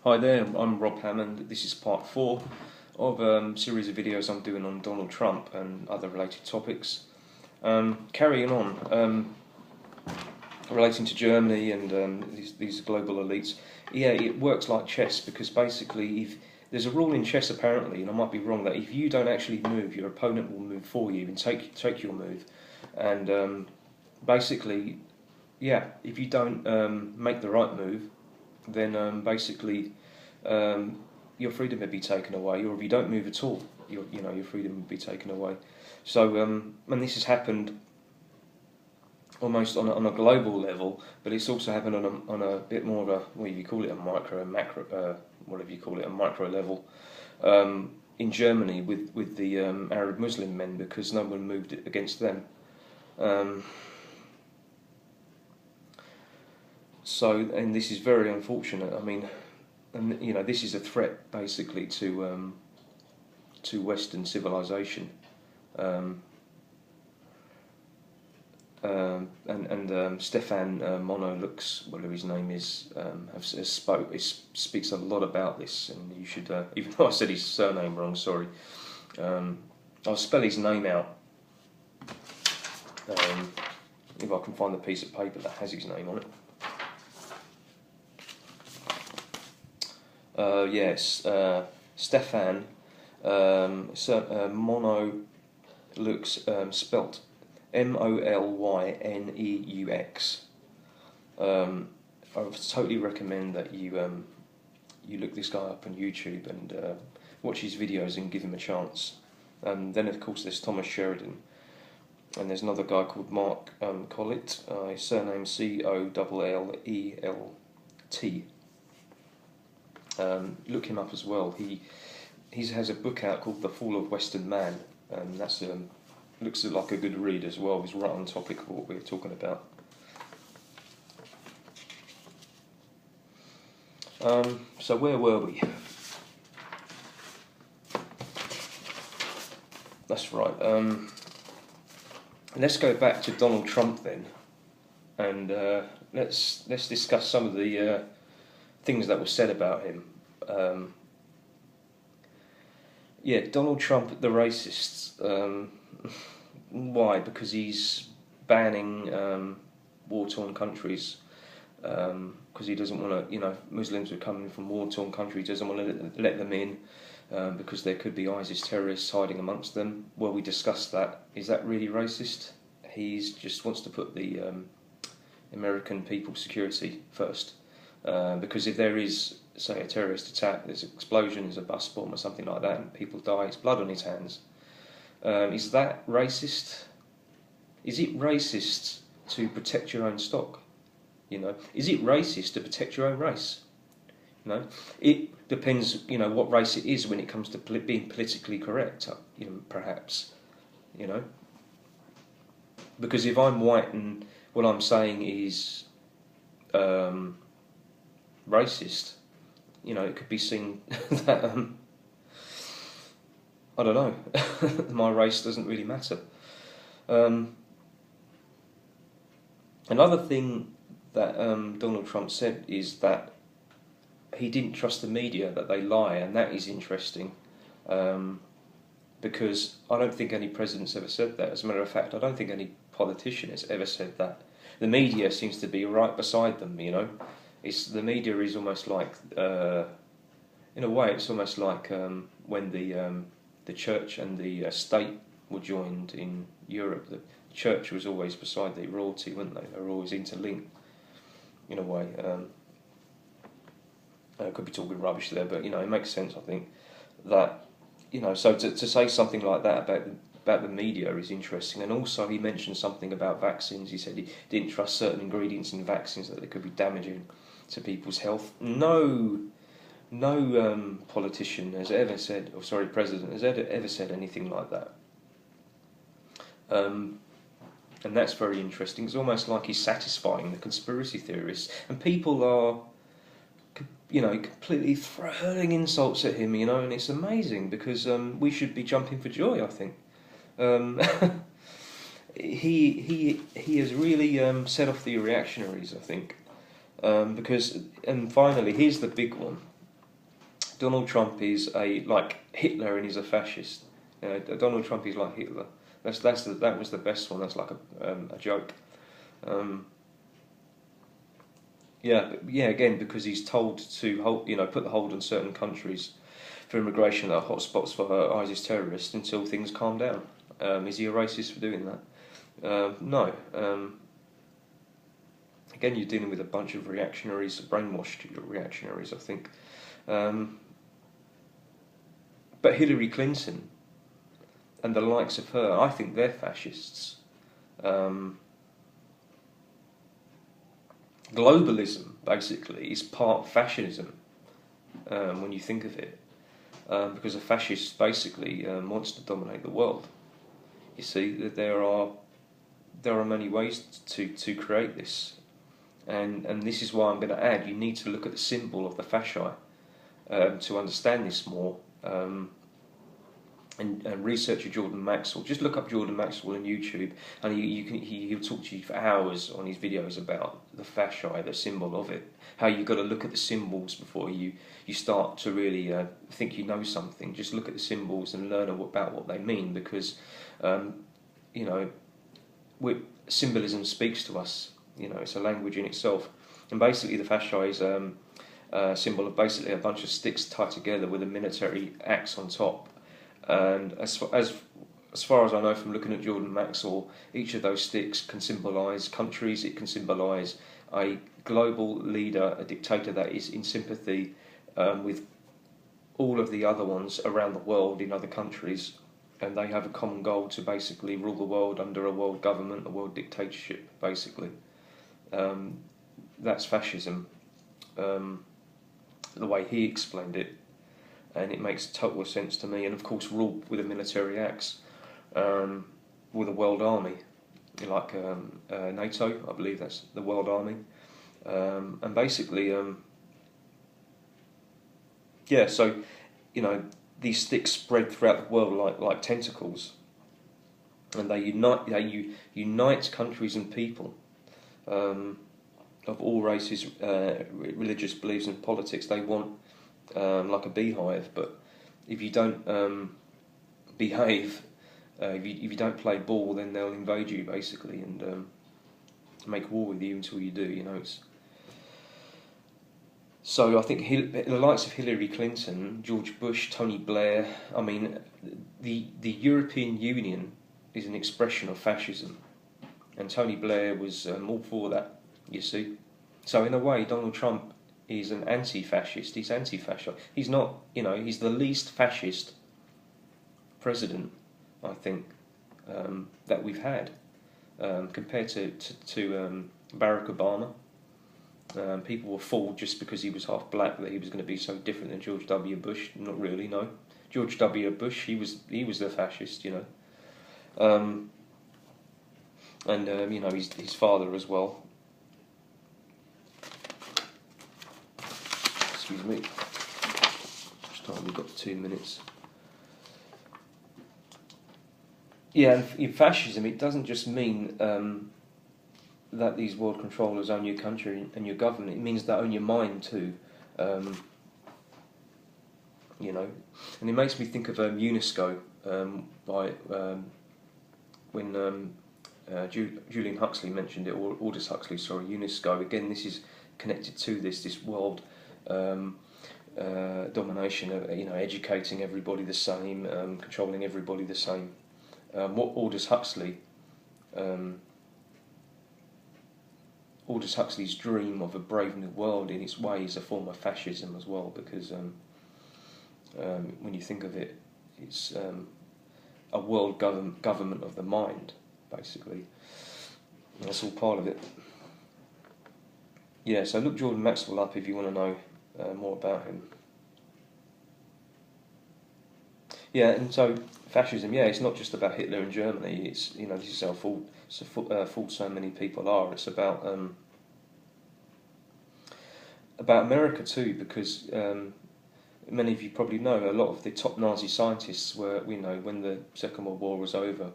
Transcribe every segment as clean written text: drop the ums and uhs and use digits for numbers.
Hi there, I'm Rob Hammond. This is part 4 of a series of videos I'm doing on Donald Trump and other related topics. Carrying on, relating to Germany and these global elites, yeah, it works like chess because basically if there's a rule in chess apparently, and I might be wrong, that if you don't actually move, your opponent will move for you and take your move. And basically, yeah, if you don't make the right move, then basically your freedom would be taken away, or if you don't move at all, your freedom would be taken away. So, and this has happened almost on a global level, but it's also happened on a bit more of a, what do you call it, a micro, a macro, whatever you call it, a micro level. In Germany with the Arab Muslim men, because no one moved against them. And this is very unfortunate. I mean, and this is a threat basically to Western civilization. Stefan Monolux, whatever his name is, speaks a lot about this, and you should, even though I said his surname wrong, sorry, I'll spell his name out if I can find the piece of paper that has his name on it. Yes, Stefan Monolux, spelt Molyneux. I would totally recommend that you look this guy up on YouTube and watch his videos and give him a chance. Then of course there's Thomas Sheridan, and there's another guy called Mark Collett, his surname Collelt. Look him up as well. He has a book out called The Fall of Western Man, and that's looks like a good read as well. He's right on topic of what we're talking about. So where were we? That's right. Let's go back to Donald Trump then, and let's discuss some of the things that were said about him. Donald Trump, the racist. Why? Because he's banning war-torn countries. Because he doesn't want to, Muslims who are coming from war-torn countries, he doesn't want to let them in because there could be ISIS terrorists hiding amongst them. Well, we discussed that. Is that really racist? He just wants to put the American people's security first. Because if there is, say, a terrorist attack, there's an explosion, there's a bus bomb or something like that, and people die, it's blood on his hands. Is that racist? Is it racist to protect your own stock? Is it racist to protect your own race? It depends, what race it is when it comes to being politically correct. Perhaps, because if I'm white and what I'm saying is racist, it could be seen that I don't know, my race doesn't really matter. Another thing that Donald Trump said is that he didn't trust the media, that they lie, and that is interesting, because I don't think any president's ever said that. As a matter of fact, I don't think any politician has ever said that. The media seems to be right beside them, the media is almost like, in a way, it's almost like when the church and the state were joined in Europe. The church was always beside the royalty, weren't they? They were always interlinked, in a way. I could be talking rubbish there, but it makes sense. I think that so to say something like that about the media is interesting. And also he mentioned something about vaccines. He said he didn't trust certain ingredients in vaccines, that they could be damaging to people's health. No politician has ever said, president has ever said anything like that. And that's very interesting. It's almost like he's satisfying the conspiracy theorists, and people are, completely hurling insults at him, and it's amazing because we should be jumping for joy, I think. He has really set off the reactionaries, I think. And finally, here's the big one. Donald Trump is like Hitler, and he's a fascist. Donald Trump is like Hitler. That was the best one. That's like a joke. Um, yeah. Again, because he's told to put the hold on certain countries for immigration that are hotspots for ISIS terrorists until things calm down. Is he a racist for doing that? No. Again, you're dealing with a bunch of reactionaries, brainwashed reactionaries, I think. But Hillary Clinton and the likes of her, I think they're fascists. Globalism, basically, is part fascism when you think of it. Because a fascist basically wants to dominate the world. You see, that there are many ways to create this. And this is why I'm going to add, you need to look at the symbol of the fasci to understand this more. And researcher Jordan Maxwell. Just look up Jordan Maxwell on YouTube, and he'll talk to you for hours on his videos about the fasci, the symbol of it. How you've got to look at the symbols before you start to really think you know something. Just look at the symbols and learn about what they mean, because symbolism speaks to us. It's a language in itself. And basically, the fasci is a symbol of basically a bunch of sticks tied together with a military axe on top. And as far as I know from looking at Jordan Maxwell, each of those sticks can symbolise countries. It can symbolise a global leader, a dictator that is in sympathy with all of the other ones around the world in other countries, and they have a common goal to basically rule the world under a world government, a world dictatorship, basically. That's fascism, the way he explained it. And it makes total sense to me. And of course, rule with a military axe, with a world army, like NATO, I believe that's the world army. And basically, so these sticks spread throughout the world like tentacles, and they unite countries and people of all races, religious beliefs, and politics. They want. Like a beehive, but if you don't behave, if you don't play ball, then they'll invade you basically and make war with you until you do. So I think the likes of Hillary Clinton, George Bush, Tony Blair. I mean, the European Union is an expression of fascism, and Tony Blair was all for that. You see, so in a way, Donald Trump. He's an anti-fascist. He's anti-fascist. He's not, he's the least fascist president, I think, that we've had, compared to Barack Obama. People were fooled just because he was half black that he was going to be so different than George W. Bush. Not really, no. George W. Bush, he was the fascist, and his father as well. Excuse me. Just time we've got 2 minutes. Yeah, and in fascism, it doesn't just mean that these world controllers own your country and your government. It means they own your mind too. And it makes me think of UNESCO by when Julian Huxley mentioned it, or Aldous Huxley, sorry, UNESCO. Again, this is connected to this world. Domination of educating everybody the same, controlling everybody the same. What Aldous Huxley's dream of a brave new world in its way is a form of fascism as well, because when you think of it, it's a world government of the mind, basically. And that's all part of it. Yeah, so look Jordan Maxwell up if you want to know more about him. Yeah, and so fascism, it's not just about Hitler and Germany. It's this is how fault so many people are. It's about America too, because many of you probably know a lot of the top Nazi scientists were, when the Second World War was over,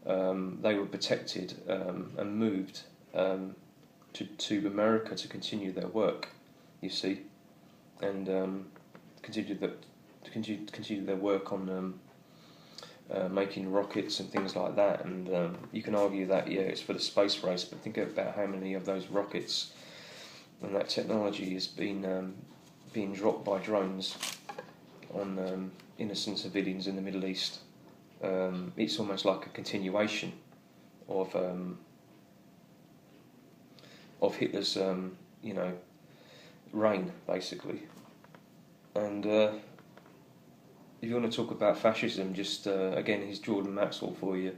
they were protected and moved to America to continue their work. You see. And continue their work on making rockets and things like that. And you can argue that it's for the space race, but think about how many of those rockets and that technology has been being dropped by drones on innocent civilians in the Middle East. It's almost like a continuation of Hitler's reign, basically. And if you want to talk about fascism, just again, here's Jordan Maxwell for you.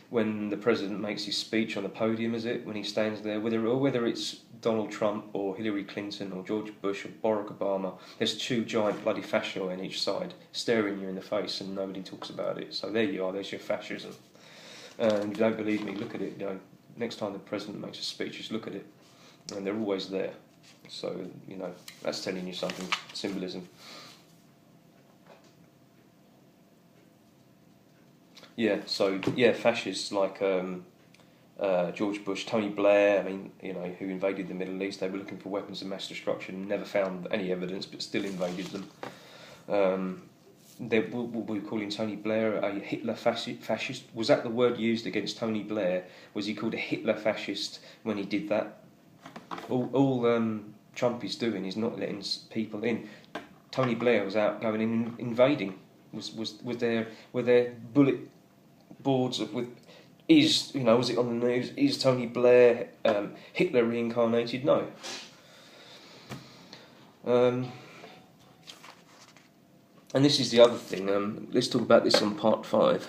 When the president makes his speech on the podium, when he stands there, whether it's Donald Trump or Hillary Clinton or George Bush or Barack Obama, there's two giant bloody fascists on each side staring you in the face, and nobody talks about it. So there you are. There's your fascism. And if you don't believe me, look at it. Next time the president makes a speech, just look at it, and they're always there. So that's telling you something. Symbolism. Fascists like George Bush, Tony Blair, who invaded the Middle East. They were looking for weapons of mass destruction, never found any evidence, but still invaded them. We're calling Tony Blair a Hitler fascist. Was that the word used against Tony Blair? Was he called a Hitler fascist when he did that? All Trump is doing is not letting people in. Tony Blair was out going in and invading. Were there bullet boards was it on the news? Is Tony Blair Hitler reincarnated? No. And this is the other thing. Let's talk about this on part 5.